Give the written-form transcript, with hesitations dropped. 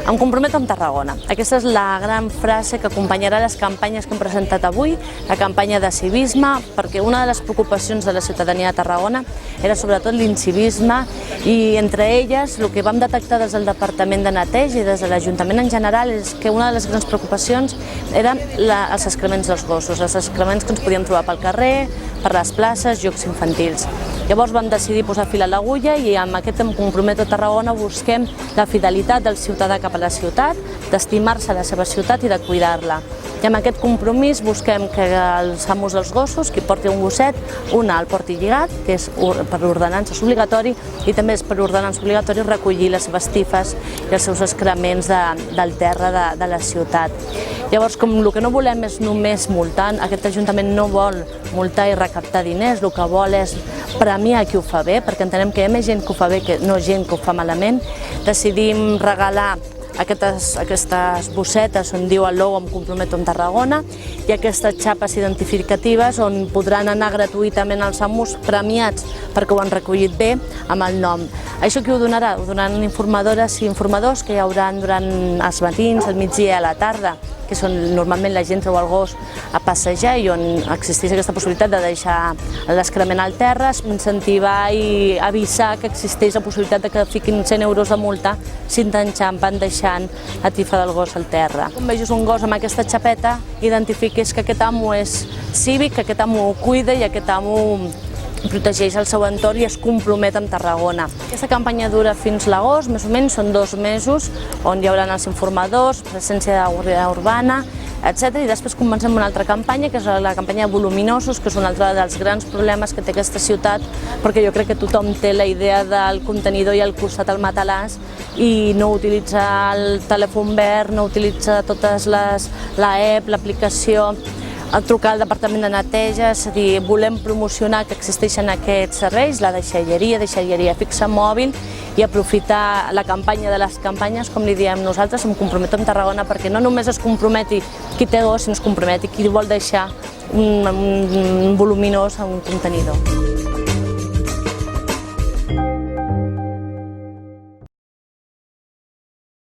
Em comprometo amb Tarragona. Aquesta és la gran frase que acompanyarà les campanyes que hem presentat avui, la campanya de civisme, perquè una de les preocupacions de la ciutadania de Tarragona era sobretot l'incivisme i entre elles el que vam detectar des del Departament de Neteja i des de l'Ajuntament en general és que una de les grans preocupacions eren els excrements dels gossos, els excrements que ens podíem trobar pel carrer, per les places, jocs infantils. Llavors vam decidir posar fil a l'agulla i amb aquest Em comprometo a Tarragona busquem la fidelitat del ciutadà cap a la ciutat, d'estimar-se a la seva ciutat i de cuidar-la. I amb aquest compromís busquem que els amos dels gossos, qui porti un gosset, el porti lligat, que és per ordenança obligatori, i també és per ordenança obligatori recollir les seves tifes i els seus excrements del terra de la ciutat. Llavors, com el que no volem és només multar, aquest Ajuntament no vol multar i recaptar diners, el que vol és premiar qui ho fa bé, perquè entenem que hi ha més gent que ho fa bé que no gent que ho fa malament. Decidim regalar aquestes bossetes on diu el logo Em comprometo amb Tarragona i aquestes xapes identificatives on podran anar gratuïtament els amos premiats perquè ho han recollit bé amb el nom. Això qui ho donarà? Ho donaran informadores i informadors que hi haurà durant els matins, al migdia i a la tarda, que és on normalment la gent treu el gos a passejar i on existeix aquesta possibilitat de deixar l'excrement al terra, incentivar i avisar que existeix la possibilitat que fiquin 100 euros de multa si t'enxampen deixant la tifa del gos al terra. Quan vegis un gos amb aquesta xapeta, identifiquis que aquest amo és cívic, que aquest amo ho cuida i aquest amo protegeix el seu entorn i es compromet amb Tarragona. Aquesta campanya dura fins l'agost, més o menys, són 2 mesos, on hi haurà els informadors, presència de guàrdia urbana, etc. I després comencem una altra campanya, que és la campanya de voluminosos, que és un altre dels grans problemes que té aquesta ciutat, perquè jo crec que tothom té la idea del contenidor i el costat al matalàs i no utilitza el telèfon verd, no utilitza totes l'app, l'aplicació, el trucar al Departament de Neteja, és a dir, volem promocionar que existeixen aquests serveis, la deixalleria fixa mòbil i aprofitar la campanya de les campanyes, com li diem nosaltres, Em comprometo amb Tarragona, perquè no només es comprometi qui té gos, sinó es comprometi qui vol deixar un voluminós a un contenidor.